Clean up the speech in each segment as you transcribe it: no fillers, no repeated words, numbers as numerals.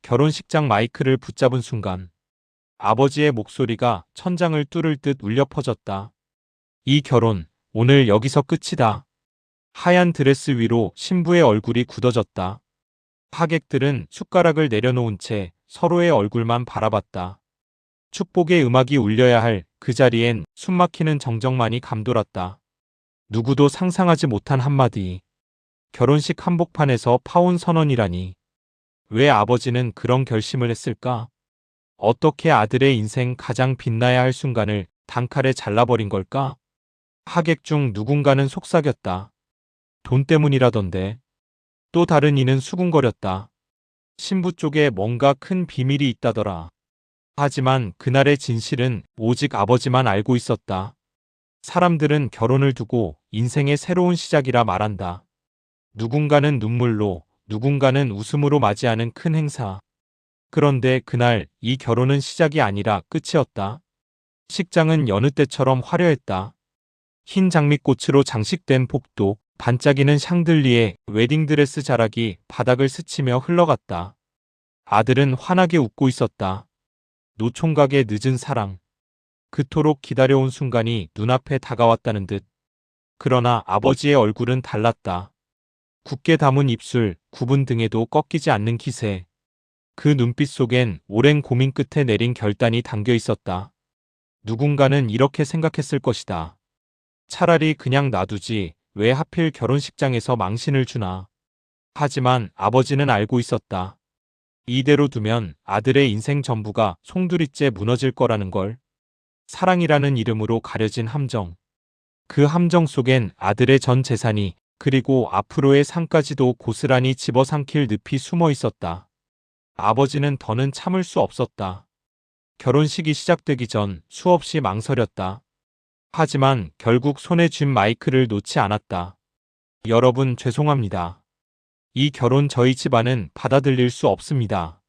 결혼식장 마이크를 붙잡은 순간 아버지의 목소리가 천장을 뚫을 듯 울려 퍼졌다. 이 결혼, 오늘 여기서 끝이다. 하얀 드레스 위로 신부의 얼굴이 굳어졌다. 하객들은 숟가락을 내려놓은 채 서로의 얼굴만 바라봤다. 축복의 음악이 울려야 할 그 자리엔 숨막히는 정적만이 감돌았다. 누구도 상상하지 못한 한마디. 결혼식 한복판에서 파혼 선언이라니. 왜 아버지는 그런 결심을 했을까? 어떻게 아들의 인생 가장 빛나야 할 순간을 단칼에 잘라버린 걸까? 하객 중 누군가는 속삭였다. 돈 때문이라던데. 또 다른 이는 수군거렸다. 신부 쪽에 뭔가 큰 비밀이 있다더라. 하지만 그날의 진실은 오직 아버지만 알고 있었다. 사람들은 결혼을 두고 인생의 새로운 시작이라 말한다. 누군가는 눈물로, 누군가는 웃음으로 맞이하는 큰 행사. 그런데 그날 이 결혼은 시작이 아니라 끝이었다. 식장은 여느 때처럼 화려했다. 흰 장미꽃으로 장식된 복도, 반짝이는 샹들리에 웨딩드레스 자락이 바닥을 스치며 흘러갔다. 아들은 환하게 웃고 있었다. 노총각의 늦은 사랑. 그토록 기다려온 순간이 눈앞에 다가왔다는 듯. 그러나 아버지의 얼굴은 달랐다. 굳게 담은 입술, 굽은 등에도 꺾이지 않는 기세. 그 눈빛 속엔 오랜 고민 끝에 내린 결단이 담겨 있었다. 누군가는 이렇게 생각했을 것이다. 차라리 그냥 놔두지 왜 하필 결혼식장에서 망신을 주나. 하지만 아버지는 알고 있었다. 이대로 두면 아들의 인생 전부가 송두리째 무너질 거라는 걸. 사랑이라는 이름으로 가려진 함정. 그 함정 속엔 아들의 전 재산이 그리고 앞으로의 삶까지도 고스란히 집어삼킬 늪이 숨어 있었다. 아버지는 더는 참을 수 없었다. 결혼식이 시작되기 전 수없이 망설였다. 하지만 결국 손에 쥔 마이크를 놓지 않았다. 여러분 죄송합니다. 이 결혼 저희 집안은 받아들일 수 없습니다.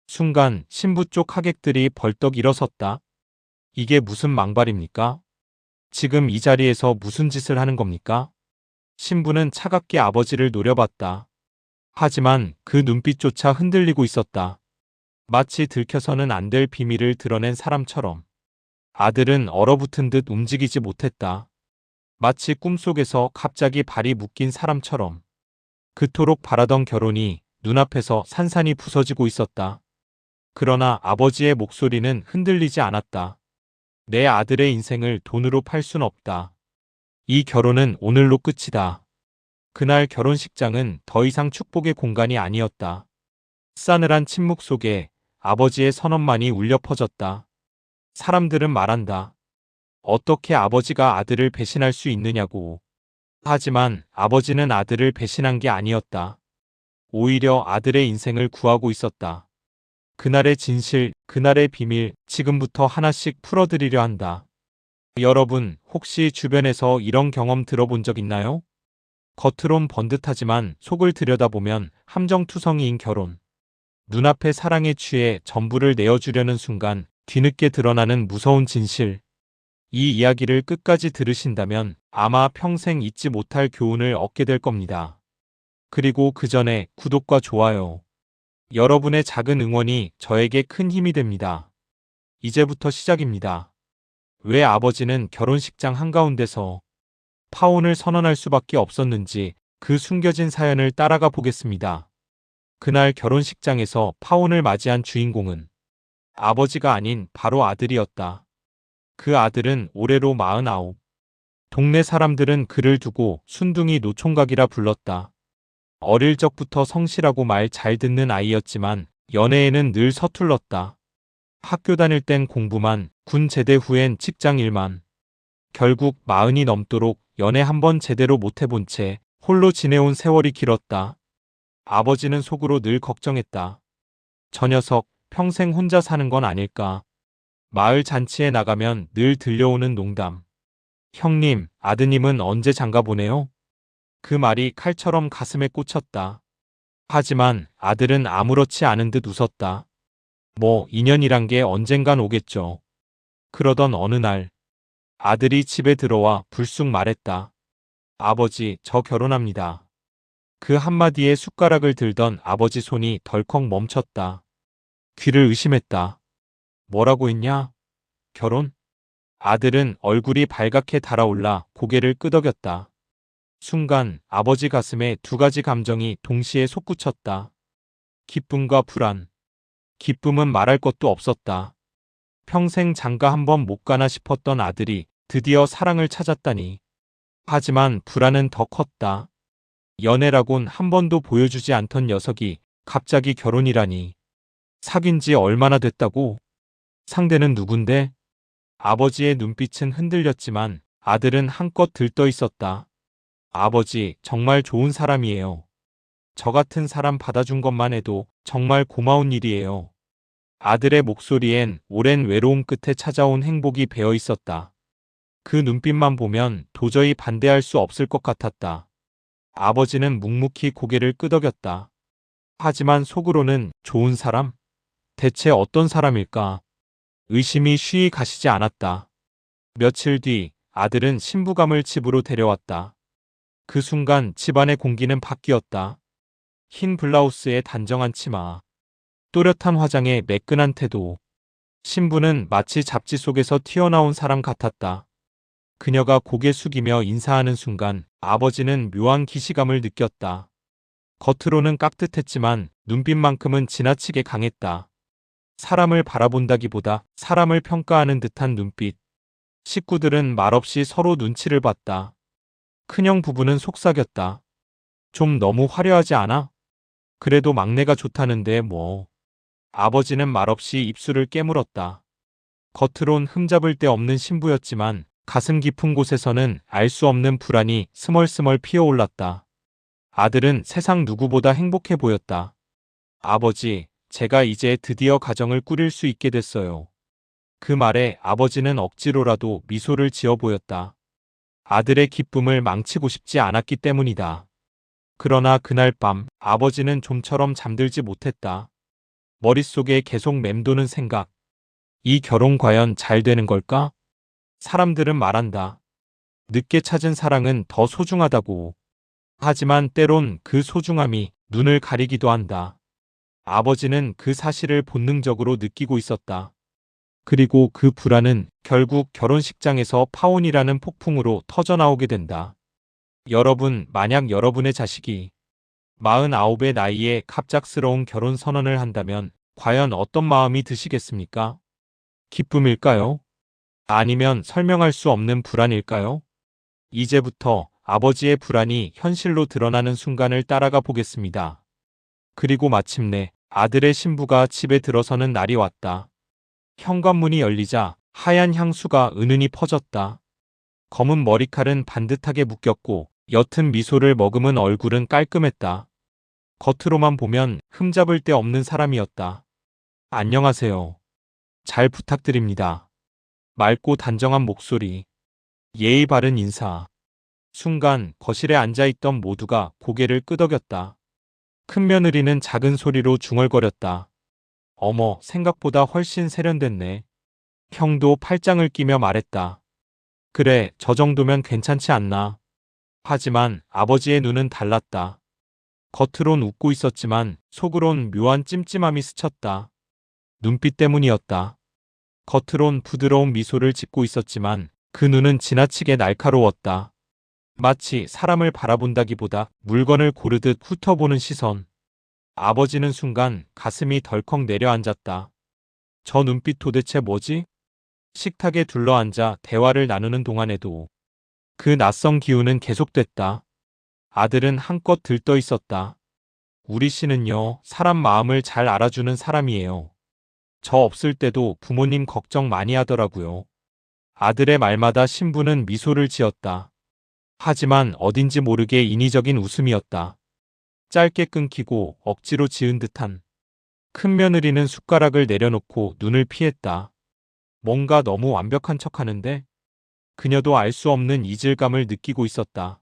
순간 신부 쪽 하객들이 벌떡 일어섰다. 이게 무슨 망발입니까? 지금 이 자리에서 무슨 짓을 하는 겁니까? 신부는 차갑게 아버지를 노려봤다. 하지만 그 눈빛조차 흔들리고 있었다. 마치 들켜서는 안 될 비밀을 드러낸 사람처럼. 아들은 얼어붙은 듯 움직이지 못했다. 마치 꿈속에서 갑자기 발이 묶인 사람처럼. 그토록 바라던 결혼이 눈앞에서 산산이 부서지고 있었다. 그러나 아버지의 목소리는 흔들리지 않았다. 내 아들의 인생을 돈으로 팔 순 없다. 이 결혼은 오늘로 끝이다. 그날 결혼식장은 더 이상 축복의 공간이 아니었다. 싸늘한 침묵 속에 아버지의 선언만이 울려 퍼졌다. 사람들은 말한다. 어떻게 아버지가 아들을 배신할 수 있느냐고. 하지만 아버지는 아들을 배신한 게 아니었다. 오히려 아들의 인생을 구하고 있었다. 그날의 진실, 그날의 비밀, 지금부터 하나씩 풀어드리려 한다. 여러분, 혹시 주변에서 이런 경험 들어본 적 있나요? 겉으론 번듯하지만 속을 들여다보면 함정투성이인 결혼. 눈앞의 사랑에 취해 전부를 내어주려는 순간 뒤늦게 드러나는 무서운 진실. 이 이야기를 끝까지 들으신다면 아마 평생 잊지 못할 교훈을 얻게 될 겁니다. 그리고 그 전에 구독과 좋아요. 여러분의 작은 응원이 저에게 큰 힘이 됩니다. 이제부터 시작입니다. 왜 아버지는 결혼식장 한가운데서 파혼을 선언할 수밖에 없었는지 그 숨겨진 사연을 따라가 보겠습니다. 그날 결혼식장에서 파혼을 맞이한 주인공은 아버지가 아닌 바로 아들이었다. 그 아들은 올해로 49. 동네 사람들은 그를 두고 순둥이 노총각이라 불렀다. 어릴 적부터 성실하고 말 잘 듣는 아이였지만 연애에는 늘 서툴렀다. 학교 다닐 땐 공부만, 군 제대 후엔 직장 일만. 결국 40이 넘도록 연애 한 번 제대로 못 해본 채 홀로 지내온 세월이 길었다. 아버지는 속으로 늘 걱정했다. 저 녀석 평생 혼자 사는 건 아닐까. 마을 잔치에 나가면 늘 들려오는 농담. 형님, 아드님은 언제 장가 보내요? 그 말이 칼처럼 가슴에 꽂혔다. 하지만 아들은 아무렇지 않은 듯 웃었다. 뭐 인연이란 게 언젠간 오겠죠. 그러던 어느 날 아들이 집에 들어와 불쑥 말했다. 아버지, 저 결혼합니다. 그 한마디에 숟가락을 들던 아버지 손이 덜컥 멈췄다. 귀를 의심했다. 뭐라고 했냐? 결혼? 아들은 얼굴이 발갛게 달아올라 고개를 끄덕였다. 순간 아버지 가슴에 두 가지 감정이 동시에 솟구쳤다. 기쁨과 불안. 기쁨은 말할 것도 없었다. 평생 장가 한 번 못 가나 싶었던 아들이 드디어 사랑을 찾았다니. 하지만 불안은 더 컸다. 연애라곤 한 번도 보여주지 않던 녀석이 갑자기 결혼이라니. 사귄 지 얼마나 됐다고? 상대는 누군데? 아버지의 눈빛은 흔들렸지만 아들은 한껏 들떠 있었다. 아버지, 정말 좋은 사람이에요. 저 같은 사람 받아준 것만 해도 정말 고마운 일이에요. 아들의 목소리엔 오랜 외로움 끝에 찾아온 행복이 배어 있었다. 그 눈빛만 보면 도저히 반대할 수 없을 것 같았다. 아버지는 묵묵히 고개를 끄덕였다. 하지만 속으로는 좋은 사람? 대체 어떤 사람일까? 의심이 쉬이 가시지 않았다. 며칠 뒤 아들은 신부감을 집으로 데려왔다. 그 순간 집안의 공기는 바뀌었다. 흰 블라우스에 단정한 치마, 또렷한 화장에 매끈한 태도. 신부는 마치 잡지 속에서 튀어나온 사람 같았다. 그녀가 고개 숙이며 인사하는 순간 아버지는 묘한 기시감을 느꼈다. 겉으로는 깍듯했지만 눈빛만큼은 지나치게 강했다. 사람을 바라본다기보다 사람을 평가하는 듯한 눈빛. 식구들은 말없이 서로 눈치를 봤다. 큰형 부부는 속삭였다. 좀 너무 화려하지 않아? 그래도 막내가 좋다는데 뭐. 아버지는 말없이 입술을 깨물었다. 겉으론 흠잡을 데 없는 신부였지만 가슴 깊은 곳에서는 알 수 없는 불안이 스멀스멀 피어올랐다. 아들은 세상 누구보다 행복해 보였다. 아버지, 제가 이제 드디어 가정을 꾸릴 수 있게 됐어요. 그 말에 아버지는 억지로라도 미소를 지어 보였다. 아들의 기쁨을 망치고 싶지 않았기 때문이다. 그러나 그날 밤 아버지는 좀처럼 잠들지 못했다. 머릿속에 계속 맴도는 생각. 이 결혼 과연 잘 되는 걸까? 사람들은 말한다. 늦게 찾은 사랑은 더 소중하다고. 하지만 때론 그 소중함이 눈을 가리기도 한다. 아버지는 그 사실을 본능적으로 느끼고 있었다. 그리고 그 불안은 결국 결혼식장에서 파혼이라는 폭풍으로 터져나오게 된다. 여러분, 만약 여러분의 자식이 49의 나이에 갑작스러운 결혼 선언을 한다면 과연 어떤 마음이 드시겠습니까? 기쁨일까요? 아니면 설명할 수 없는 불안일까요? 이제부터 아버지의 불안이 현실로 드러나는 순간을 따라가 보겠습니다. 그리고 마침내 아들의 신부가 집에 들어서는 날이 왔다. 현관문이 열리자 하얀 향수가 은은히 퍼졌다. 검은 머리칼은 반듯하게 묶였고 옅은 미소를 머금은 얼굴은 깔끔했다. 겉으로만 보면 흠잡을 데 없는 사람이었다. 안녕하세요. 잘 부탁드립니다. 맑고 단정한 목소리, 예의 바른 인사. 순간 거실에 앉아있던 모두가 고개를 끄덕였다. 큰며느리는 작은 소리로 중얼거렸다. 어머, 생각보다 훨씬 세련됐네. 형도 팔짱을 끼며 말했다. 그래, 저 정도면 괜찮지 않나. 하지만 아버지의 눈은 달랐다. 겉으론 웃고 있었지만 속으론 묘한 찜찜함이 스쳤다. 눈빛 때문이었다. 겉으론 부드러운 미소를 짓고 있었지만 그 눈은 지나치게 날카로웠다. 마치 사람을 바라본다기보다 물건을 고르듯 훑어보는 시선. 아버지는 순간 가슴이 덜컥 내려앉았다. 저 눈빛 도대체 뭐지? 식탁에 둘러앉아 대화를 나누는 동안에도 그 낯선 기운은 계속됐다. 아들은 한껏 들떠 있었다. 우리 씨는요, 사람 마음을 잘 알아주는 사람이에요. 저 없을 때도 부모님 걱정 많이 하더라고요. 아들의 말마다 신부는 미소를 지었다. 하지만 어딘지 모르게 인위적인 웃음이었다. 짧게 끊기고 억지로 지은 듯한. 큰며느리는 숟가락을 내려놓고 눈을 피했다. 뭔가 너무 완벽한 척하는데? 그녀도 알 수 없는 이질감을 느끼고 있었다.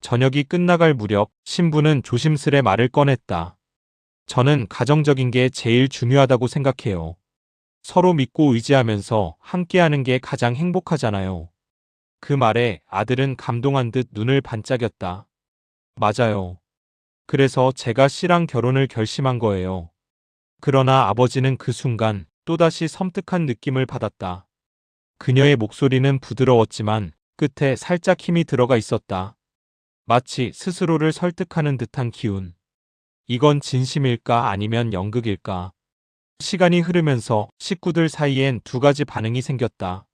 저녁이 끝나갈 무렵 신부는 조심스레 말을 꺼냈다. 저는 가정적인 게 제일 중요하다고 생각해요. 서로 믿고 의지하면서 함께하는 게 가장 행복하잖아요. 그 말에 아들은 감동한 듯 눈을 반짝였다. 맞아요. 그래서 제가 씨랑 결혼을 결심한 거예요. 그러나 아버지는 그 순간 또다시 섬뜩한 느낌을 받았다. 그녀의 목소리는 부드러웠지만 끝에 살짝 힘이 들어가 있었다. 마치 스스로를 설득하는 듯한 기운. 이건 진심일까 아니면 연극일까? 시간이 흐르면서 식구들 사이엔 두 가지 반응이 생겼다.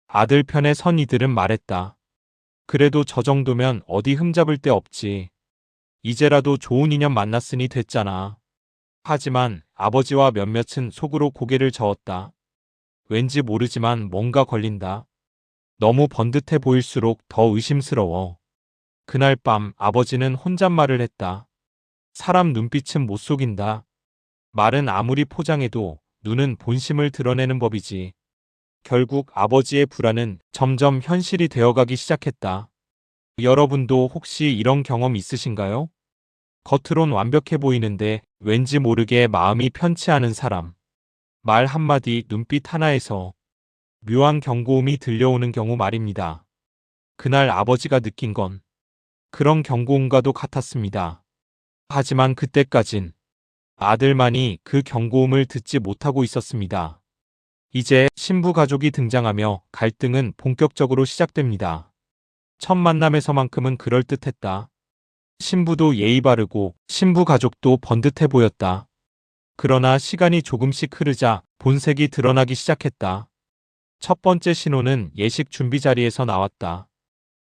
아들 편에 선 이들은 말했다. 그래도 저 정도면 어디 흠잡을 데 없지. 이제라도 좋은 인연 만났으니 됐잖아. 하지만 아버지와 몇몇은 속으로 고개를 저었다. 왠지 모르지만 뭔가 걸린다. 너무 번듯해 보일수록 더 의심스러워. 그날 밤 아버지는 혼잣말을 했다. 사람 눈빛은 못 속인다. 말은 아무리 포장해도 눈은 본심을 드러내는 법이지. 결국 아버지의 불안은 점점 현실이 되어가기 시작했다. 여러분도 혹시 이런 경험 있으신가요? 겉으론 완벽해 보이는데 왠지 모르게 마음이 편치 않은 사람. 말 한마디, 눈빛 하나에서 묘한 경고음이 들려오는 경우 말입니다. 그날 아버지가 느낀 건 그런 경고음과도 같았습니다. 하지만 그때까진 아들만이 그 경고음을 듣지 못하고 있었습니다. 이제 신부 가족이 등장하며 갈등은 본격적으로 시작됩니다. 첫 만남에서만큼은 그럴듯했다. 신부도 예의 바르고 신부 가족도 번듯해 보였다. 그러나 시간이 조금씩 흐르자 본색이 드러나기 시작했다. 첫 번째 신호는 예식 준비 자리에서 나왔다.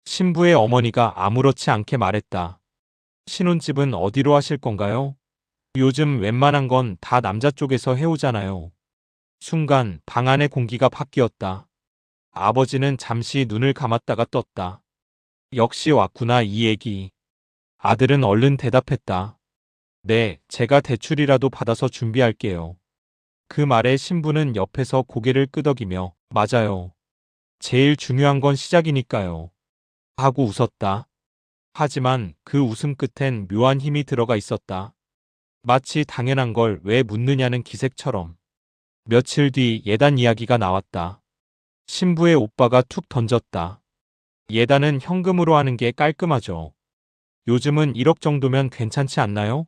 신부의 어머니가 아무렇지 않게 말했다. 신혼집은 어디로 하실 건가요? 요즘 웬만한 건 다 남자 쪽에서 해오잖아요. 순간 방 안의 공기가 바뀌었다. 아버지는 잠시 눈을 감았다가 떴다. 역시 왔구나 이 얘기. 아들은 얼른 대답했다. 네, 제가 대출이라도 받아서 준비할게요. 그 말에 신부는 옆에서 고개를 끄덕이며 맞아요. 제일 중요한 건 시작이니까요. 하고 웃었다. 하지만 그 웃음 끝엔 묘한 힘이 들어가 있었다. 마치 당연한 걸 왜 묻느냐는 기색처럼. 며칠 뒤 예단 이야기가 나왔다. 신부의 오빠가 툭 던졌다. 예단은 현금으로 하는 게 깔끔하죠. 요즘은 1억 정도면 괜찮지 않나요?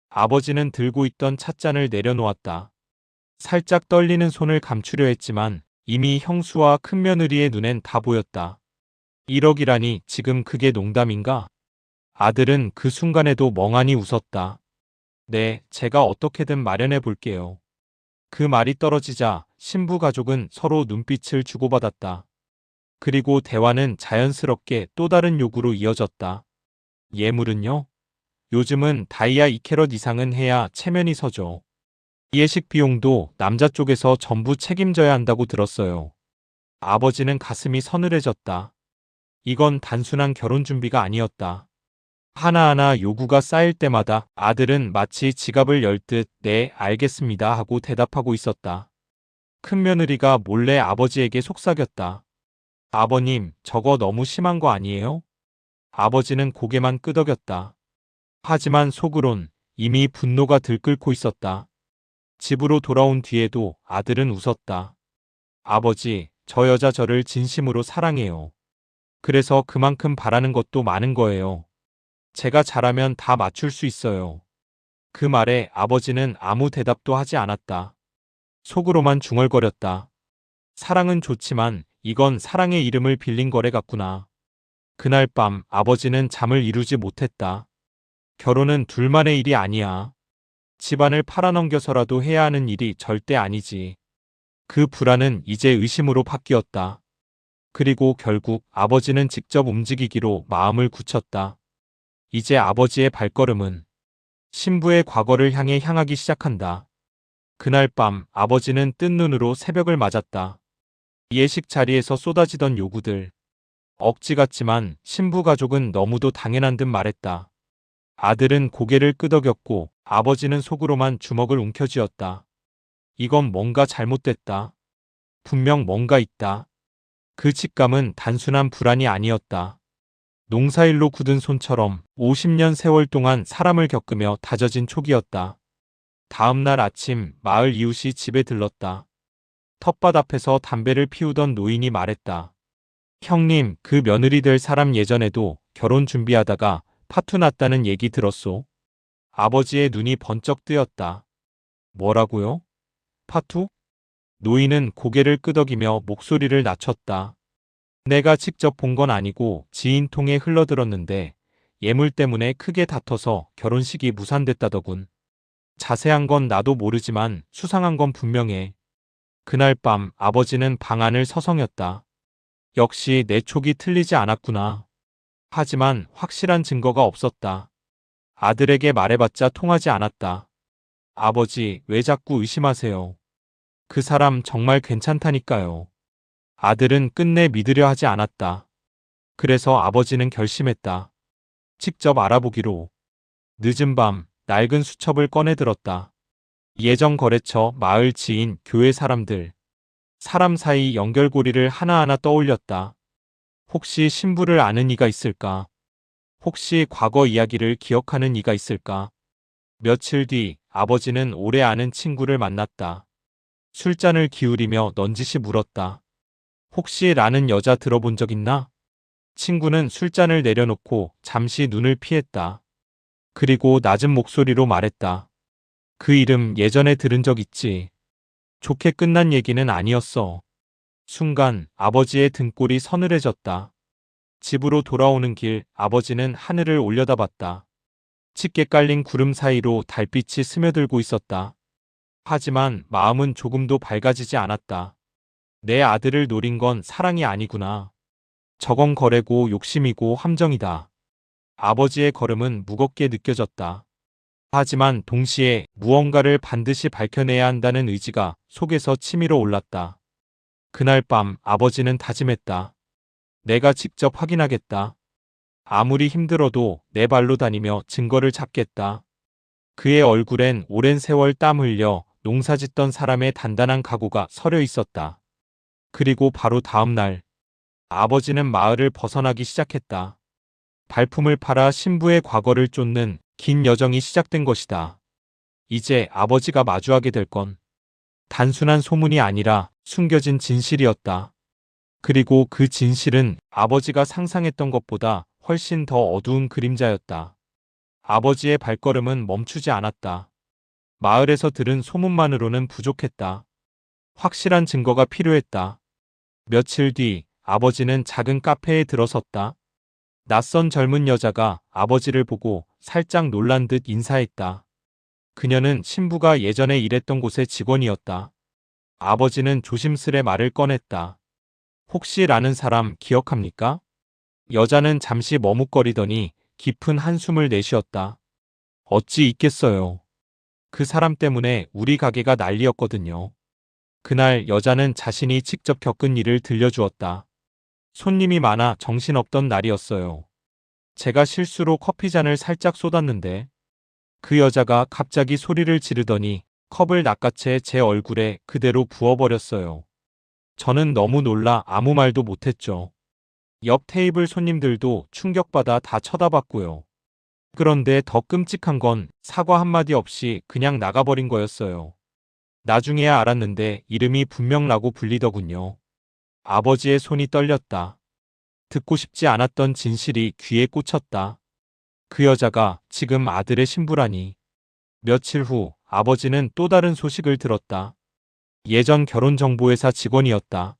아버지는 들고 있던 찻잔을 내려놓았다. 살짝 떨리는 손을 감추려 했지만 이미 형수와 큰며느리의 눈엔 다 보였다. 1억이라니 지금 그게 농담인가? 아들은 그 순간에도 멍하니 웃었다. 네, 제가 어떻게든 마련해 볼게요. 그 말이 떨어지자 신부 가족은 서로 눈빛을 주고받았다. 그리고 대화는 자연스럽게 또 다른 요구로 이어졌다. 예물은요? 요즘은 다이아 2캐럿 이상은 해야 체면이 서죠. 예식 비용도 남자 쪽에서 전부 책임져야 한다고 들었어요. 아버지는 가슴이 서늘해졌다. 이건 단순한 결혼 준비가 아니었다. 하나하나 요구가 쌓일 때마다 아들은 마치 지갑을 열 듯 네, 알겠습니다 하고 대답하고 있었다. 큰며느리가 몰래 아버지에게 속삭였다. 아버님, 저거 너무 심한 거 아니에요? 아버지는 고개만 끄덕였다. 하지만 속으론 이미 분노가 들끓고 있었다. 집으로 돌아온 뒤에도 아들은 웃었다. 아버지, 저 여자 저를 진심으로 사랑해요. 그래서 그만큼 바라는 것도 많은 거예요. 제가 잘하면 다 맞출 수 있어요. 그 말에 아버지는 아무 대답도 하지 않았다. 속으로만 중얼거렸다. 사랑은 좋지만 이건 사랑의 이름을 빌린 거래 같구나. 그날 밤 아버지는 잠을 이루지 못했다. 결혼은 둘만의 일이 아니야. 집안을 팔아넘겨서라도 해야 하는 일이 절대 아니지. 그 불안은 이제 의심으로 바뀌었다. 그리고 결국 아버지는 직접 움직이기로 마음을 굳혔다. 이제 아버지의 발걸음은 신부의 과거를 향해 향하기 시작한다. 그날 밤 아버지는 뜬 눈으로 새벽을 맞았다. 예식 자리에서 쏟아지던 요구들. 억지 같지만 신부 가족은 너무도 당연한 듯 말했다. 아들은 고개를 끄덕였고 아버지는 속으로만 주먹을 움켜쥐었다. 이건 뭔가 잘못됐다. 분명 뭔가 있다. 그 직감은 단순한 불안이 아니었다. 농사일로 굳은 손처럼 50년 세월 동안 사람을 겪으며 다져진 촉이었다. 다음 날 아침 마을 이웃이 집에 들렀다. 텃밭 앞에서 담배를 피우던 노인이 말했다. 형님, 그 며느리 될 사람 예전에도 결혼 준비하다가 파투 났다는 얘기 들었소. 아버지의 눈이 번쩍 뜨였다. 뭐라고요? 파투? 노인은 고개를 끄덕이며 목소리를 낮췄다. 내가 직접 본 건 아니고 지인 통해 흘러들었는데 예물 때문에 크게 다퉈서 결혼식이 무산됐다더군. 자세한 건 나도 모르지만 수상한 건 분명해. 그날 밤 아버지는 방 안을 서성였다. 역시 내 촉이 틀리지 않았구나. 하지만 확실한 증거가 없었다. 아들에게 말해봤자 통하지 않았다. 아버지, 왜 자꾸 의심하세요? 그 사람 정말 괜찮다니까요. 아들은 끝내 믿으려 하지 않았다. 그래서 아버지는 결심했다. 직접 알아보기로. 늦은 밤 낡은 수첩을 꺼내 들었다. 예정 거래처, 마을 지인, 교회 사람들. 사람 사이 연결고리를 하나하나 떠올렸다. 혹시 신부를 아는 이가 있을까? 혹시 과거 이야기를 기억하는 이가 있을까? 며칠 뒤 아버지는 오래 아는 친구를 만났다. 술잔을 기울이며 넌지시 물었다. 혹시 라는 여자 들어본 적 있나? 친구는 술잔을 내려놓고 잠시 눈을 피했다. 그리고 낮은 목소리로 말했다. 그 이름 예전에 들은 적 있지. 좋게 끝난 얘기는 아니었어. 순간 아버지의 등골이 서늘해졌다. 집으로 돌아오는 길 아버지는 하늘을 올려다봤다. 짙게 깔린 구름 사이로 달빛이 스며들고 있었다. 하지만 마음은 조금도 밝아지지 않았다. 내 아들을 노린 건 사랑이 아니구나. 저건 거래고 욕심이고 함정이다. 아버지의 걸음은 무겁게 느껴졌다. 하지만 동시에 무언가를 반드시 밝혀내야 한다는 의지가 속에서 치밀어 올랐다. 그날 밤 아버지는 다짐했다. 내가 직접 확인하겠다. 아무리 힘들어도 내 발로 다니며 증거를 찾겠다. 그의 얼굴엔 오랜 세월 땀 흘려 농사짓던 사람의 단단한 각오가 서려 있었다. 그리고 바로 다음 날 아버지는 마을을 벗어나기 시작했다. 발품을 팔아 신부의 과거를 쫓는 긴 여정이 시작된 것이다. 이제 아버지가 마주하게 될 건 단순한 소문이 아니라 숨겨진 진실이었다. 그리고 그 진실은 아버지가 상상했던 것보다 훨씬 더 어두운 그림자였다. 아버지의 발걸음은 멈추지 않았다. 마을에서 들은 소문만으로는 부족했다. 확실한 증거가 필요했다. 며칠 뒤 아버지는 작은 카페에 들어섰다. 낯선 젊은 여자가 아버지를 보고 살짝 놀란 듯 인사했다. 그녀는 신부가 예전에 일했던 곳의 직원이었다. 아버지는 조심스레 말을 꺼냈다. 혹시 라는 사람 기억합니까? 여자는 잠시 머뭇거리더니 깊은 한숨을 내쉬었다. 어찌 있겠어요. 그 사람 때문에 우리 가게가 난리였거든요. 그날 여자는 자신이 직접 겪은 일을 들려주었다. 손님이 많아 정신없던 날이었어요. 제가 실수로 커피잔을 살짝 쏟았는데 그 여자가 갑자기 소리를 지르더니 컵을 낚아채 제 얼굴에 그대로 부어버렸어요. 저는 너무 놀라 아무 말도 못했죠. 옆 테이블 손님들도 충격받아 다 쳐다봤고요. 그런데 더 끔찍한 건 사과 한마디 없이 그냥 나가버린 거였어요. 나중에야 알았는데 이름이 분명 라고 불리더군요. 아버지의 손이 떨렸다. 듣고 싶지 않았던 진실이 귀에 꽂혔다. 그 여자가 지금 아들의 신부라니. 며칠 후 아버지는 또 다른 소식을 들었다. 예전 결혼정보회사 직원이었다.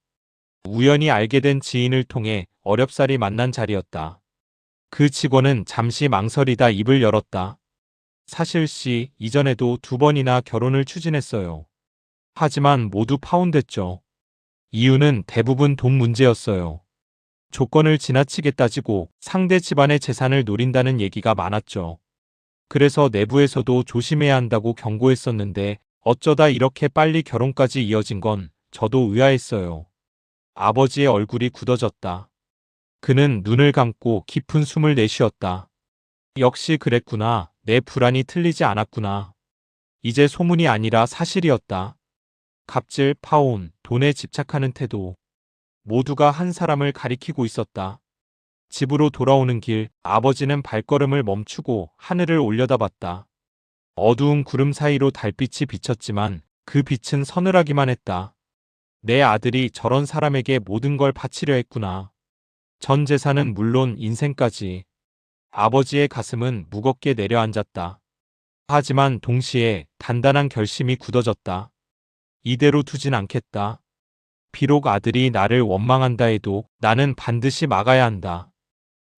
우연히 알게 된 지인을 통해 어렵사리 만난 자리였다. 그 직원은 잠시 망설이다 입을 열었다. 사실 씨, 이전에도 2번이나 결혼을 추진했어요. 하지만 모두 파혼됐죠. 이유는 대부분 돈 문제였어요. 조건을 지나치게 따지고 상대 집안의 재산을 노린다는 얘기가 많았죠. 그래서 내부에서도 조심해야 한다고 경고했었는데 어쩌다 이렇게 빨리 결혼까지 이어진 건 저도 의아했어요. 아버지의 얼굴이 굳어졌다. 그는 눈을 감고 깊은 숨을 내쉬었다. 역시 그랬구나. 내 불안이 틀리지 않았구나. 이제 소문이 아니라 사실이었다. 갑질, 파혼, 돈에 집착하는 태도. 모두가 한 사람을 가리키고 있었다. 집으로 돌아오는 길, 아버지는 발걸음을 멈추고 하늘을 올려다봤다. 어두운 구름 사이로 달빛이 비쳤지만 그 빛은 서늘하기만 했다. 내 아들이 저런 사람에게 모든 걸 바치려 했구나. 전 재산은 물론 인생까지. 아버지의 가슴은 무겁게 내려앉았다. 하지만 동시에 단단한 결심이 굳어졌다. 이대로 두진 않겠다. 비록 아들이 나를 원망한다 해도 나는 반드시 막아야 한다.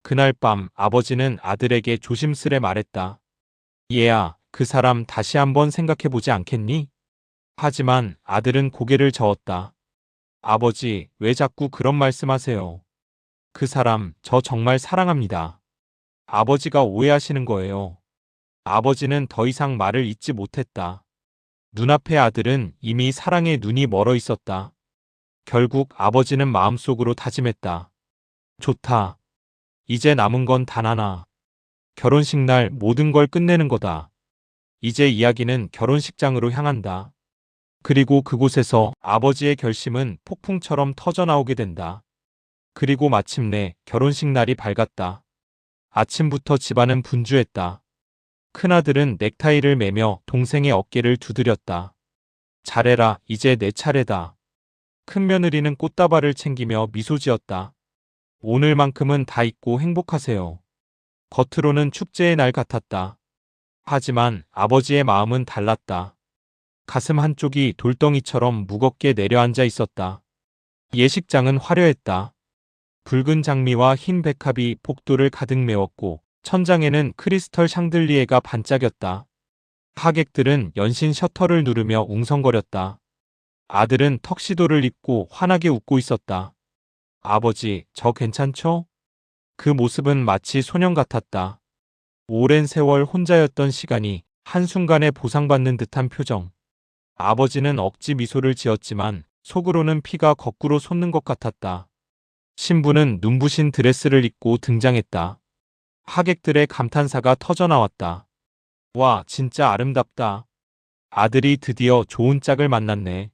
그날 밤 아버지는 아들에게 조심스레 말했다. 얘야, 그 사람 다시 한번 생각해보지 않겠니? 하지만 아들은 고개를 저었다. 아버지, 왜 자꾸 그런 말씀하세요? 그 사람, 저 정말 사랑합니다. 아버지가 오해하시는 거예요. 아버지는 더 이상 말을 잇지 못했다. 눈앞의 아들은 이미 사랑에 눈이 멀어 있었다. 결국 아버지는 마음속으로 다짐했다. 좋다. 이제 남은 건 단 하나. 결혼식 날 모든 걸 끝내는 거다. 이제 이야기는 결혼식장으로 향한다. 그리고 그곳에서 아버지의 결심은 폭풍처럼 터져나오게 된다. 그리고 마침내 결혼식 날이 밝았다. 아침부터 집안은 분주했다. 큰아들은 넥타이를 매며 동생의 어깨를 두드렸다. 잘해라, 이제 내 차례다. 큰며느리는 꽃다발을 챙기며 미소 지었다. 오늘만큼은 다 잊고 행복하세요. 겉으로는 축제의 날 같았다. 하지만 아버지의 마음은 달랐다. 가슴 한쪽이 돌덩이처럼 무겁게 내려앉아 있었다. 예식장은 화려했다. 붉은 장미와 흰 백합이 복도를 가득 메웠고 천장에는 크리스털 샹들리에가 반짝였다. 하객들은 연신 셔터를 누르며 웅성거렸다. 아들은 턱시도를 입고 환하게 웃고 있었다. 아버지, 저 괜찮죠? 그 모습은 마치 소년 같았다. 오랜 세월 혼자였던 시간이 한순간에 보상받는 듯한 표정. 아버지는 억지 미소를 지었지만 속으로는 피가 거꾸로 솟는 것 같았다. 신부는 눈부신 드레스를 입고 등장했다. 하객들의 감탄사가 터져나왔다. 와, 진짜 아름답다. 아들이 드디어 좋은 짝을 만났네.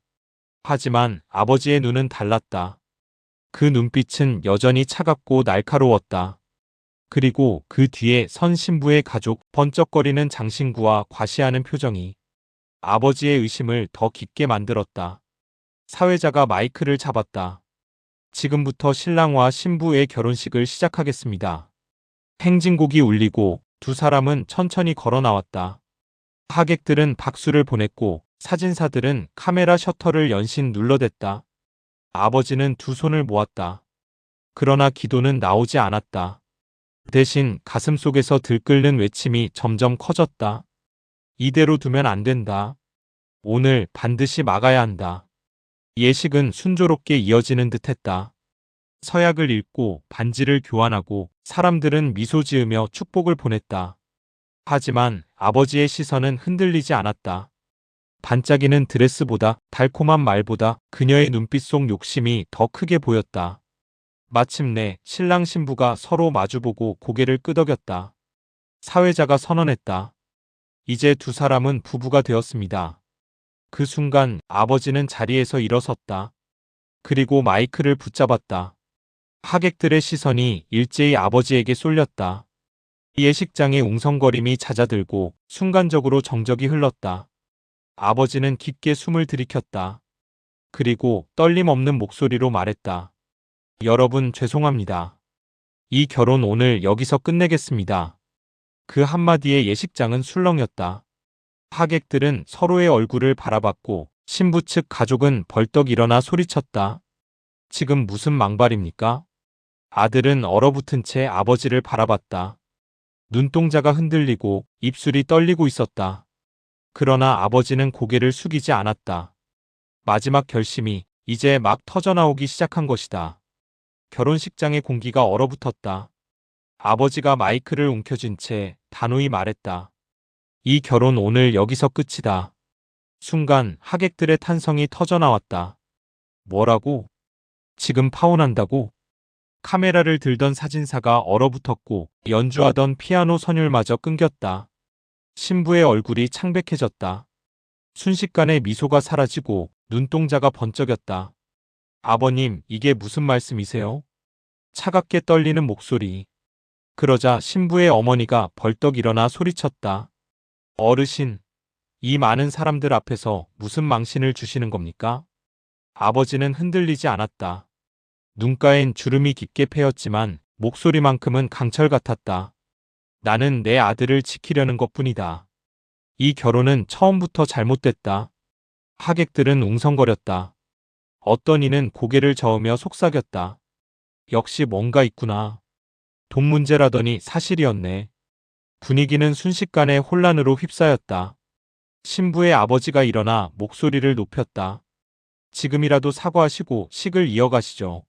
하지만 아버지의 눈은 달랐다. 그 눈빛은 여전히 차갑고 날카로웠다. 그리고 그 뒤에 선 신부의 가족, 번쩍거리는 장신구와 과시하는 표정이 아버지의 의심을 더 깊게 만들었다. 사회자가 마이크를 잡았다. 지금부터 신랑과 신부의 결혼식을 시작하겠습니다. 행진곡이 울리고 두 사람은 천천히 걸어 나왔다. 하객들은 박수를 보냈고 사진사들은 카메라 셔터를 연신 눌러댔다. 아버지는 두 손을 모았다. 그러나 기도는 나오지 않았다. 대신 가슴속에서 들끓는 외침이 점점 커졌다. 이대로 두면 안 된다. 오늘 반드시 막아야 한다. 예식은 순조롭게 이어지는 듯했다. 서약을 읽고 반지를 교환하고 사람들은 미소 지으며 축복을 보냈다. 하지만 아버지의 시선은 흔들리지 않았다. 반짝이는 드레스보다 달콤한 말보다 그녀의 눈빛 속 욕심이 더 크게 보였다. 마침내 신랑 신부가 서로 마주보고 고개를 끄덕였다. 사회자가 선언했다. 이제 두 사람은 부부가 되었습니다. 그 순간 아버지는 자리에서 일어섰다. 그리고 마이크를 붙잡았다. 하객들의 시선이 일제히 아버지에게 쏠렸다. 예식장의 웅성거림이 잦아들고 순간적으로 정적이 흘렀다. 아버지는 깊게 숨을 들이켰다. 그리고 떨림 없는 목소리로 말했다. 여러분, 죄송합니다. 이 결혼 오늘 여기서 끝내겠습니다. 그 한마디에 예식장은 술렁였다. 하객들은 서로의 얼굴을 바라봤고 신부 측 가족은 벌떡 일어나 소리쳤다. 지금 무슨 망발입니까? 아들은 얼어붙은 채 아버지를 바라봤다. 눈동자가 흔들리고 입술이 떨리고 있었다. 그러나 아버지는 고개를 숙이지 않았다. 마지막 결심이 이제 막 터져나오기 시작한 것이다. 결혼식장의 공기가 얼어붙었다. 아버지가 마이크를 움켜쥔 채 단호히 말했다. 이 결혼 오늘 여기서 끝이다. 순간 하객들의 탄성이 터져나왔다. 뭐라고? 지금 파혼한다고? 카메라를 들던 사진사가 얼어붙었고 연주하던 피아노 선율마저 끊겼다. 신부의 얼굴이 창백해졌다. 순식간에 미소가 사라지고 눈동자가 번쩍였다. 아버님, 이게 무슨 말씀이세요? 차갑게 떨리는 목소리. 그러자 신부의 어머니가 벌떡 일어나 소리쳤다. 어르신, 이 많은 사람들 앞에서 무슨 망신을 주시는 겁니까? 아버지는 흔들리지 않았다. 눈가엔 주름이 깊게 패였지만 목소리만큼은 강철 같았다. 나는 내 아들을 지키려는 것뿐이다. 이 결혼은 처음부터 잘못됐다. 하객들은 웅성거렸다. 어떤 이는 고개를 저으며 속삭였다. 역시 뭔가 있구나. 돈 문제라더니 사실이었네. 분위기는 순식간에 혼란으로 휩싸였다. 신부의 아버지가 일어나 목소리를 높였다. 지금이라도 사과하시고 식을 이어가시죠.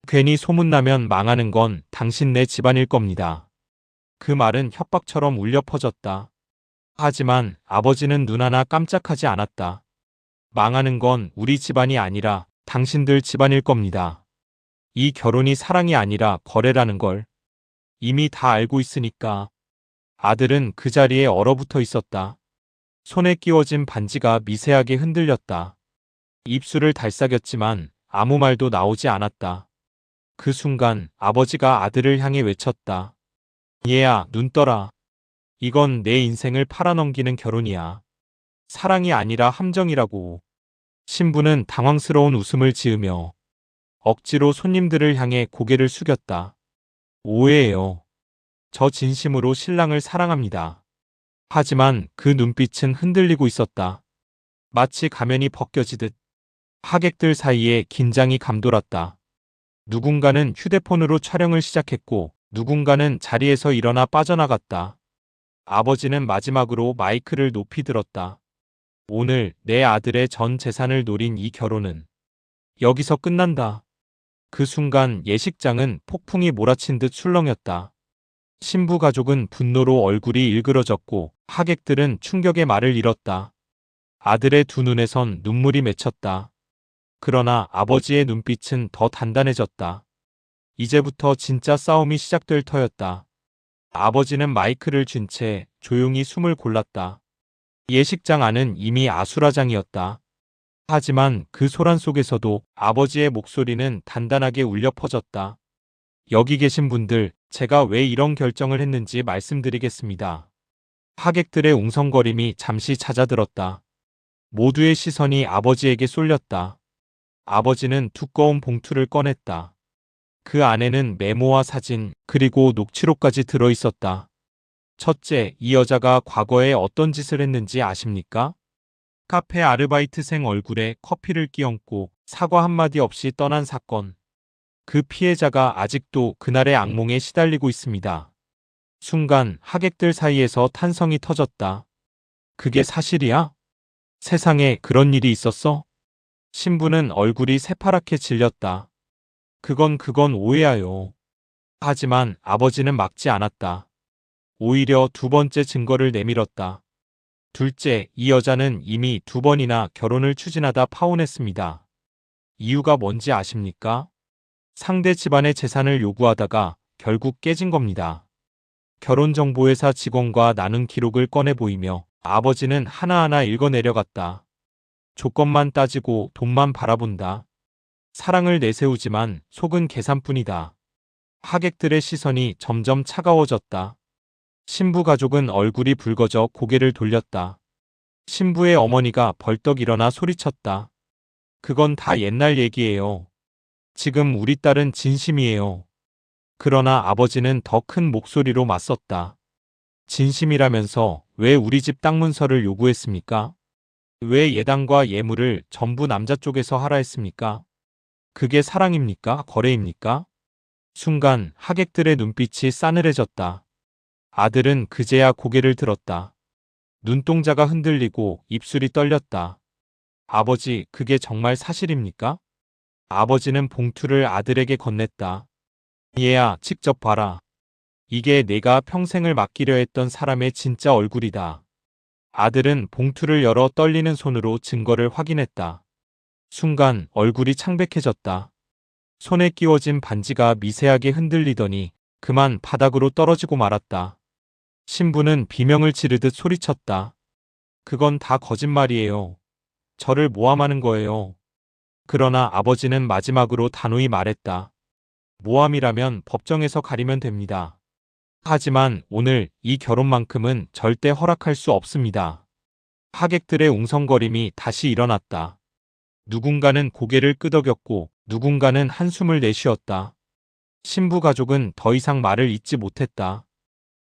괜히 소문나면 망하는 건 당신네 집안일 겁니다. 그 말은 협박처럼 울려 퍼졌다. 하지만 아버지는 눈 하나 깜짝하지 않았다. 망하는 건 우리 집안이 아니라 당신들 집안일 겁니다. 이 결혼이 사랑이 아니라 거래라는 걸 이미 다 알고 있으니까. 아들은 그 자리에 얼어붙어 있었다. 손에 끼워진 반지가 미세하게 흔들렸다. 입술을 달싹였지만 아무 말도 나오지 않았다. 그 순간 아버지가 아들을 향해 외쳤다. 얘야, 눈 떠라. 이건 내 인생을 팔아넘기는 결혼이야. 사랑이 아니라 함정이라고. 신부는 당황스러운 웃음을 지으며 억지로 손님들을 향해 고개를 숙였다. 오해예요. 저 진심으로 신랑을 사랑합니다. 하지만 그 눈빛은 흔들리고 있었다. 마치 가면이 벗겨지듯. 하객들 사이에 긴장이 감돌았다. 누군가는 휴대폰으로 촬영을 시작했고 누군가는 자리에서 일어나 빠져나갔다. 아버지는 마지막으로 마이크를 높이 들었다. 오늘 내 아들의 전 재산을 노린 이 결혼은 여기서 끝난다. 그 순간 예식장은 폭풍이 몰아친 듯 술렁였다. 신부 가족은 분노로 얼굴이 일그러졌고 하객들은 충격의 말을 잃었다. 아들의 두 눈에선 눈물이 맺혔다. 그러나 아버지의 눈빛은 더 단단해졌다. 이제부터 진짜 싸움이 시작될 터였다. 아버지는 마이크를 쥔 채 조용히 숨을 골랐다. 예식장 안은 이미 아수라장이었다. 하지만 그 소란 속에서도 아버지의 목소리는 단단하게 울려 퍼졌다. 여기 계신 분들, 제가 왜 이런 결정을 했는지 말씀드리겠습니다. 하객들의 웅성거림이 잠시 잦아들었다. 모두의 시선이 아버지에게 쏠렸다. 아버지는 두꺼운 봉투를 꺼냈다. 그 안에는 메모와 사진, 그리고 녹취록까지 들어 있었다. 첫째, 이 여자가 과거에 어떤 짓을 했는지 아십니까? 카페 아르바이트생 얼굴에 커피를 끼얹고 사과 한마디 없이 떠난 사건. 그 피해자가 아직도 그날의 악몽에 시달리고 있습니다. 순간 하객들 사이에서 탄성이 터졌다. 그게 사실이야? 세상에 그런 일이 있었어? 신부는 얼굴이 새파랗게 질렸다. 그건 오해야요. 하지만 아버지는 막지 않았다. 오히려 두 번째 증거를 내밀었다. 둘째, 이 여자는 이미 두 번이나 결혼을 추진하다 파혼했습니다. 이유가 뭔지 아십니까? 상대 집안의 재산을 요구하다가 결국 깨진 겁니다. 결혼정보회사 직원과 나눈 기록을 꺼내 보이며 아버지는 하나하나 읽어내려갔다. 조건만 따지고 돈만 바라본다. 사랑을 내세우지만 속은 계산뿐이다. 하객들의 시선이 점점 차가워졌다. 신부 가족은 얼굴이 붉어져 고개를 돌렸다. 신부의 어머니가 벌떡 일어나 소리쳤다. 그건 다 옛날 얘기예요. 지금 우리 딸은 진심이에요. 그러나 아버지는 더 큰 목소리로 맞섰다. 진심이라면서 왜 우리 집 땅 문서를 요구했습니까? 왜 예당과 예물을 전부 남자 쪽에서 하라 했습니까? 그게 사랑입니까? 거래입니까? 순간 하객들의 눈빛이 싸늘해졌다. 아들은 그제야 고개를 들었다. 눈동자가 흔들리고 입술이 떨렸다. 아버지, 그게 정말 사실입니까? 아버지는 봉투를 아들에게 건넸다. 얘야, 직접 봐라. 이게 내가 평생을 맡기려 했던 사람의 진짜 얼굴이다. 아들은 봉투를 열어 떨리는 손으로 증거를 확인했다. 순간 얼굴이 창백해졌다. 손에 끼워진 반지가 미세하게 흔들리더니 그만 바닥으로 떨어지고 말았다. 신부는 비명을 지르듯 소리쳤다. 그건 다 거짓말이에요. 저를 모함하는 거예요. 그러나 아버지는 마지막으로 단호히 말했다. 모함이라면 법정에서 가리면 됩니다. 하지만 오늘 이 결혼만큼은 절대 허락할 수 없습니다. 하객들의 웅성거림이 다시 일어났다. 누군가는 고개를 끄덕였고 누군가는 한숨을 내쉬었다. 신부 가족은 더 이상 말을 잇지 못했다.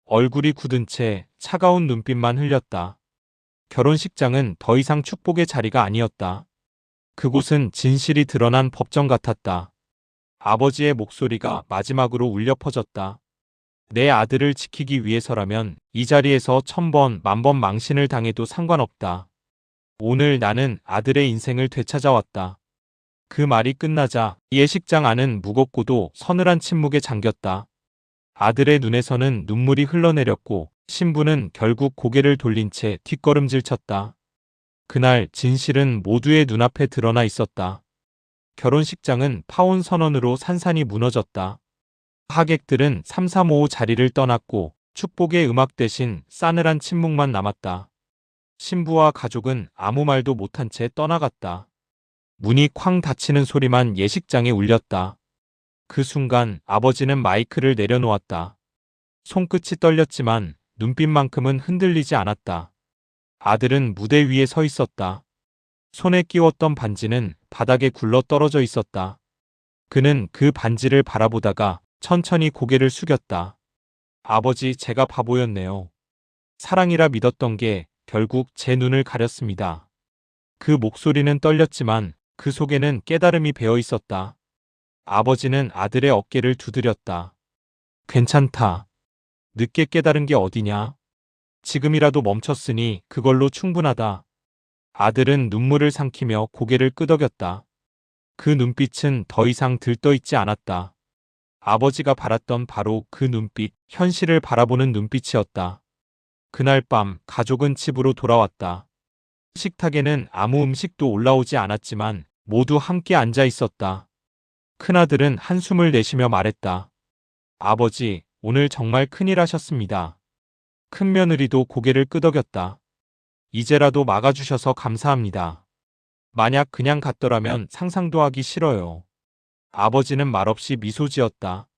얼굴이 굳은 채 차가운 눈빛만 흘렸다. 결혼식장은 더 이상 축복의 자리가 아니었다. 그곳은 진실이 드러난 법정 같았다. 아버지의 목소리가 마지막으로 울려 퍼졌다. 내 아들을 지키기 위해서라면 이 자리에서 1000번, 10,000번 망신을 당해도 상관없다. 오늘 나는 아들의 인생을 되찾아왔다. 그 말이 끝나자 예식장 안은 무겁고도 서늘한 침묵에 잠겼다. 아들의 눈에서는 눈물이 흘러내렸고 신부는 결국 고개를 돌린 채 뒷걸음질 쳤다. 그날 진실은 모두의 눈앞에 드러나 있었다. 결혼식장은 파혼 선언으로 산산이 무너졌다. 하객들은 3355 자리를 떠났고 축복의 음악 대신 싸늘한 침묵만 남았다. 신부와 가족은 아무 말도 못한 채 떠나갔다. 문이 쾅 닫히는 소리만 예식장에 울렸다. 그 순간 아버지는 마이크를 내려놓았다. 손끝이 떨렸지만 눈빛만큼은 흔들리지 않았다. 아들은 무대 위에 서 있었다. 손에 끼웠던 반지는 바닥에 굴러 떨어져 있었다. 그는 그 반지를 바라보다가 천천히 고개를 숙였다. 아버지, 제가 바보였네요. 사랑이라 믿었던 게 결국 제 눈을 가렸습니다. 그 목소리는 떨렸지만 그 속에는 깨달음이 배어 있었다. 아버지는 아들의 어깨를 두드렸다. 괜찮다. 늦게 깨달은 게 어디냐? 지금이라도 멈췄으니 그걸로 충분하다. 아들은 눈물을 삼키며 고개를 끄덕였다. 그 눈빛은 더 이상 들떠있지 않았다. 아버지가 바랐던 바로 그 눈빛, 현실을 바라보는 눈빛이었다. 그날 밤 가족은 집으로 돌아왔다. 식탁에는 아무 음식도 올라오지 않았지만 모두 함께 앉아 있었다. 큰아들은 한숨을 내쉬며 말했다. 아버지, 오늘 정말 큰일 하셨습니다. 큰며느리도 고개를 끄덕였다. 이제라도 막아주셔서 감사합니다. 만약 그냥 갔더라면 상상도 하기 싫어요. 아버지는 말없이 미소 지었다.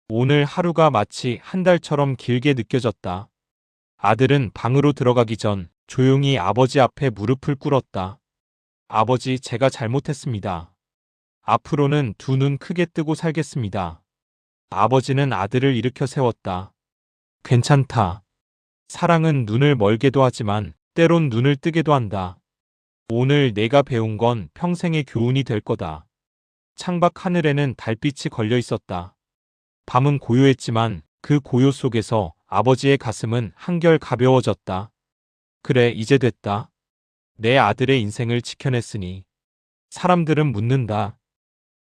오늘 하루가 마치 한 달처럼 길게 느껴졌다. 아들은 방으로 들어가기 전 조용히 아버지 앞에 무릎을 꿇었다. 아버지, 제가 잘못했습니다. 앞으로는 두 눈 크게 뜨고 살겠습니다. 아버지는 아들을 일으켜 세웠다. 괜찮다. 사랑은 눈을 멀게도 하지만 때론 눈을 뜨게도 한다. 오늘 내가 배운 건 평생의 교훈이 될 거다. 창밖 하늘에는 달빛이 걸려 있었다. 밤은 고요했지만 그 고요 속에서 아버지의 가슴은 한결 가벼워졌다. 그래, 이제 됐다. 내 아들의 인생을 지켜냈으니. 사람들은 묻는다.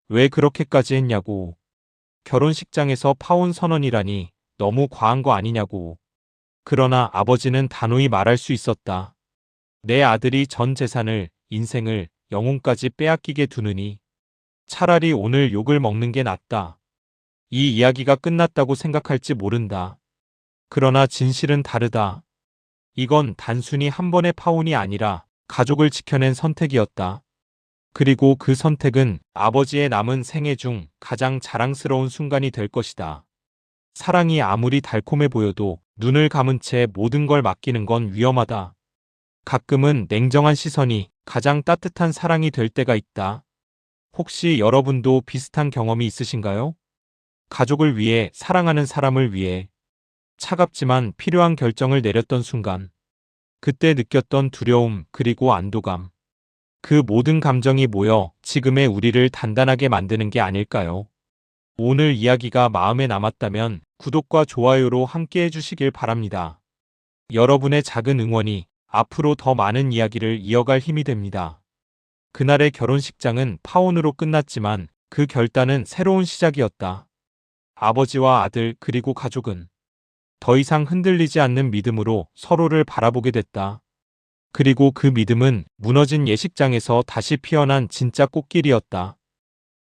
왜 그렇게까지 했냐고. 결혼식장에서 파혼 선언이라니 너무 과한 거 아니냐고. 그러나 아버지는 단호히 말할 수 있었다. 내 아들이 전 재산을, 인생을, 영혼까지 빼앗기게 두느니 차라리 오늘 욕을 먹는 게 낫다. 이 이야기가 끝났다고 생각할지 모른다. 그러나 진실은 다르다. 이건 단순히 한 번의 파혼이 아니라 가족을 지켜낸 선택이었다. 그리고 그 선택은 아버지의 남은 생애 중 가장 자랑스러운 순간이 될 것이다. 사랑이 아무리 달콤해 보여도 눈을 감은 채 모든 걸 맡기는 건 위험하다. 가끔은 냉정한 시선이 가장 따뜻한 사랑이 될 때가 있다. 혹시 여러분도 비슷한 경험이 있으신가요? 가족을 위해, 사랑하는 사람을 위해 차갑지만 필요한 결정을 내렸던 순간, 그때 느꼈던 두려움 그리고 안도감, 그 모든 감정이 모여 지금의 우리를 단단하게 만드는 게 아닐까요? 오늘 이야기가 마음에 남았다면 구독과 좋아요로 함께 해주시길 바랍니다. 여러분의 작은 응원이 앞으로 더 많은 이야기를 이어갈 힘이 됩니다. 그날의 결혼식장은 파혼으로 끝났지만 그 결단은 새로운 시작이었다. 아버지와 아들 그리고 가족은 더 이상 흔들리지 않는 믿음으로 서로를 바라보게 됐다. 그리고 그 믿음은 무너진 예식장에서 다시 피어난 진짜 꽃길이었다.